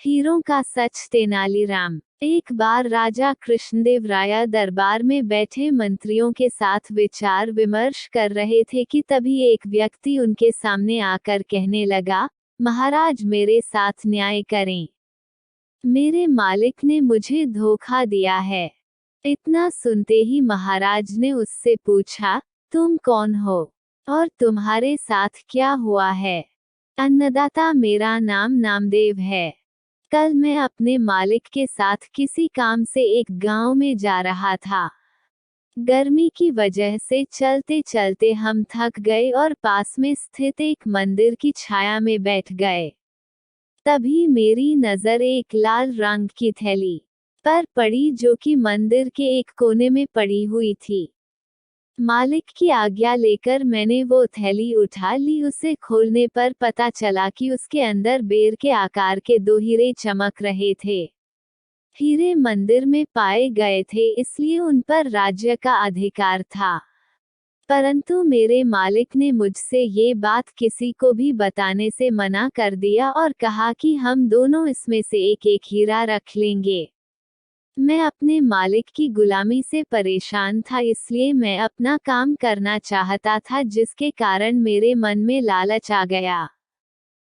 हीरों का सच। तेनालीराम। एक बार राजा कृष्णदेव राय दरबार में बैठे मंत्रियों के साथ विचार विमर्श कर रहे थे कि तभी एक व्यक्ति उनके सामने आकर कहने लगा, महाराज मेरे साथ न्याय करें। मेरे मालिक ने मुझे धोखा दिया है। इतना सुनते ही महाराज ने उससे पूछा, तुम कौन हो और तुम्हारे साथ क्या हुआ है? अन्नदाता, मेरा नाम नामदेव है। कल मैं अपने मालिक के साथ किसी काम से एक गांव में जा रहा था। गर्मी की वजह से चलते चलते हम थक गए और पास में स्थित एक मंदिर की छाया में बैठ गए। तभी मेरी नजर एक लाल रंग की थैली पर पड़ी जो कि मंदिर के एक कोने में पड़ी हुई थी। मालिक की आज्ञा लेकर मैंने वो थैली उठा ली। उसे खोलने पर पता चला कि उसके अंदर बेर के आकार के 2 हीरे चमक रहे थे। हीरे मंदिर में पाए गए थे, इसलिए उन पर राज्य का अधिकार था। परंतु मेरे मालिक ने मुझसे ये बात किसी को भी बताने से मना कर दिया और कहा कि हम दोनों इसमें से एक एक हीरा रख लेंगे। मैं अपने मालिक की गुलामी से परेशान था, इसलिए मैं अपना काम करना चाहता था, जिसके कारण मेरे मन में लालच आ गया।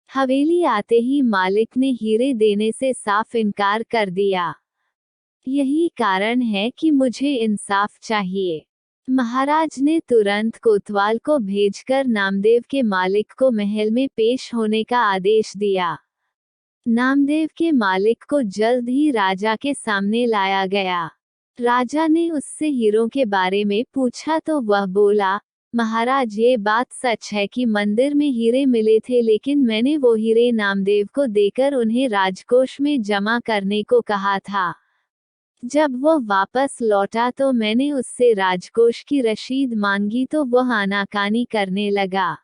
हवेली आते ही मालिक ने हीरे देने से साफ इनकार कर दिया। यही कारण है कि मुझे इंसाफ चाहिए। महाराज ने तुरंत कोतवाल को भेजकर नामदेव के मालिक को महल में पेश होने का आदेश दिया। नामदेव के मालिक को जल्द ही राजा के सामने लाया गया। राजा ने उससे हीरों के बारे में पूछा तो वह बोला, महाराज ये बात सच है कि मंदिर में हीरे मिले थे, लेकिन मैंने वो हीरे नामदेव को देकर उन्हें राजकोष में जमा करने को कहा था। जब वह वापस लौटा तो मैंने उससे राजकोष की रसीद मांगी तो वह आनाकानी करने लगा।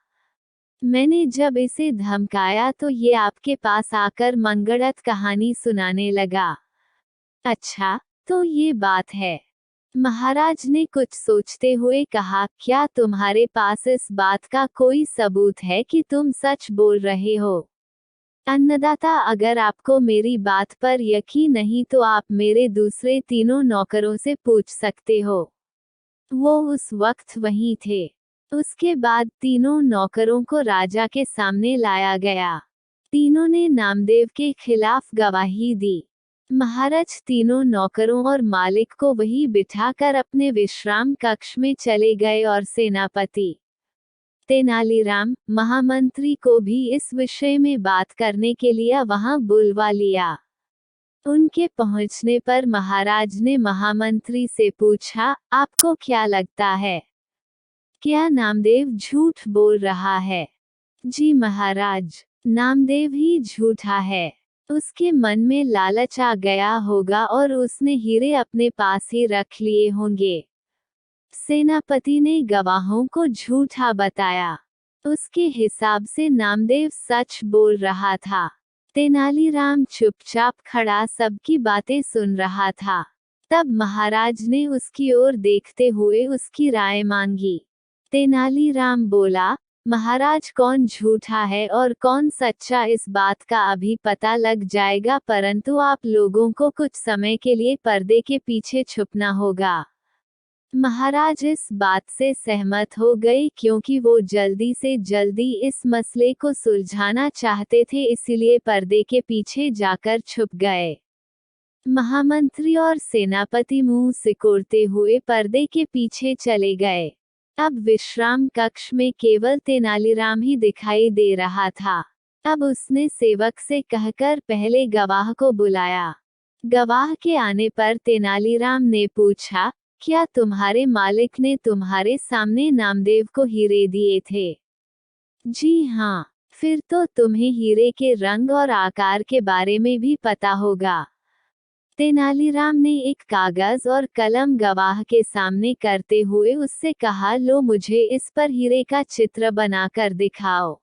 मैंने जब इसे धमकाया तो ये आपके पास आकर मंगलत कहानी सुनाने लगा। अच्छा, तो ये बात है। महाराज ने कुछ सोचते हुए कहा, क्या तुम्हारे पास इस बात का कोई सबूत है कि तुम सच बोल रहे हो? अन्नदाता, अगर आपको मेरी बात पर यकीन नहीं तो आप मेरे दूसरे 3 नौकरों से पूछ सकते हो। वो उस वक्त वहीं थे। उसके बाद 3 नौकरों को राजा के सामने लाया गया। तीनों ने नामदेव के खिलाफ गवाही दी। महाराज 3 नौकरों और मालिक को वहीं बिठाकर अपने विश्राम कक्ष में चले गए और सेनापति तेनालीराम, महामंत्री को भी इस विषय में बात करने के लिए वहां बुलवा लिया। उनके पहुंचने पर महाराज ने महामंत्री से पूछा, आपको क्या लगता है, क्या नामदेव झूठ बोल रहा है? जी महाराज, नामदेव ही झूठा है। उसके मन में लालच आ गया होगा और उसने हीरे अपने पास ही रख लिए होंगे। सेनापति ने गवाहों को झूठा बताया। उसके हिसाब से नामदेव सच बोल रहा था। तेनालीराम चुपचाप खड़ा सबकी बातें सुन रहा था। तब महाराज ने उसकी ओर देखते हुए उसकी राय मांगी। तेनालीराम बोला, महाराज कौन झूठा है और कौन सच्चा इस बात का अभी पता लग जाएगा, परंतु आप लोगों को कुछ समय के लिए पर्दे के पीछे छुपना होगा। महाराज इस बात से सहमत हो गए क्योंकि वो जल्दी से जल्दी इस मसले को सुलझाना चाहते थे, इसीलिए पर्दे के पीछे जाकर छुप गए। महामंत्री और सेनापति मुंह सिकोड़ते हुए पर्दे के पीछे चले गए। अब विश्राम कक्ष में केवल तेनालीराम ही दिखाई दे रहा था। अब उसने सेवक से कहकर पहले गवाह को बुलाया। गवाह के आने पर तेनालीराम ने पूछा, क्या तुम्हारे मालिक ने तुम्हारे सामने नामदेव को हीरे दिए थे? जी हाँ। फिर तो तुम्हें हीरे के रंग और आकार के बारे में भी पता होगा। तेनालीराम ने एक कागज और कलम गवाह के सामने करते हुए उससे कहा, लो मुझे इस पर हीरे का चित्र बनाकर दिखाओ।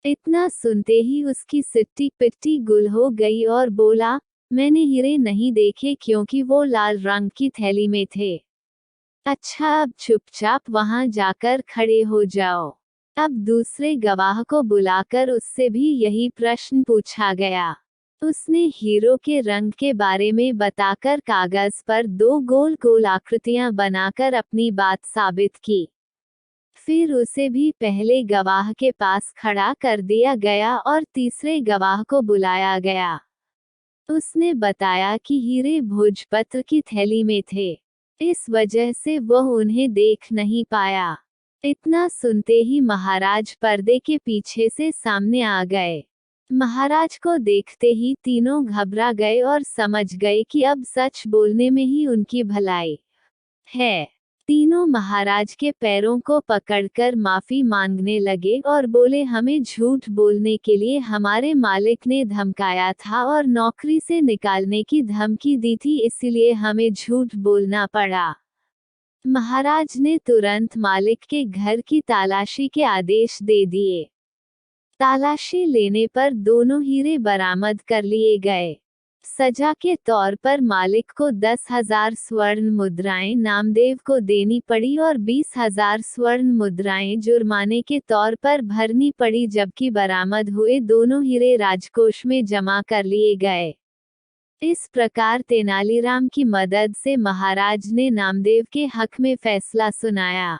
इतना सुनते ही उसकी सिट्टी पिट्टी गुल हो गई और बोला, मैंने हीरे नहीं देखे क्योंकि वो लाल रंग की थैली में थे। अच्छा, अब चुपचाप वहां जाकर खड़े हो जाओ। अब दूसरे गवाह को बुलाकर उससे भी यही प्रश्न पूछा गया। उसने हीरो के रंग के बारे में बताकर कागज पर 2 गोल गोल आकृतियां बनाकर अपनी बात साबित की। फिर उसे भी पहले गवाह के पास खड़ा कर दिया गया और तीसरे गवाह को बुलाया गया। उसने बताया कि हीरे भोजपत्र की थैली में थे। इस वजह से वह उन्हें देख नहीं पाया। इतना सुनते ही महाराज पर्दे के पीछे से सामने आ गए। महाराज को देखते ही तीनों घबरा गए और समझ गए कि अब सच बोलने में ही उनकी भलाई है। तीनों महाराज के पैरों को पकड़कर माफी मांगने लगे और बोले, हमें झूठ बोलने के लिए हमारे मालिक ने धमकाया था और नौकरी से निकालने की धमकी दी थी, इसलिए हमें झूठ बोलना पड़ा। महाराज ने तुरंत मालिक के घर की तलाशी के आदेश दे दिए। तलाशी लेने पर दोनों हीरे बरामद कर लिए गए। सजा के तौर पर मालिक को 10,000 स्वर्ण मुद्राएं नामदेव को देनी पड़ी और 20,000 स्वर्ण मुद्राएं जुर्माने के तौर पर भरनी पड़ी, जबकि बरामद हुए दोनों हीरे राजकोष में जमा कर लिए गए। इस प्रकार तेनालीराम की मदद से महाराज ने नामदेव के हक में फैसला सुनाया।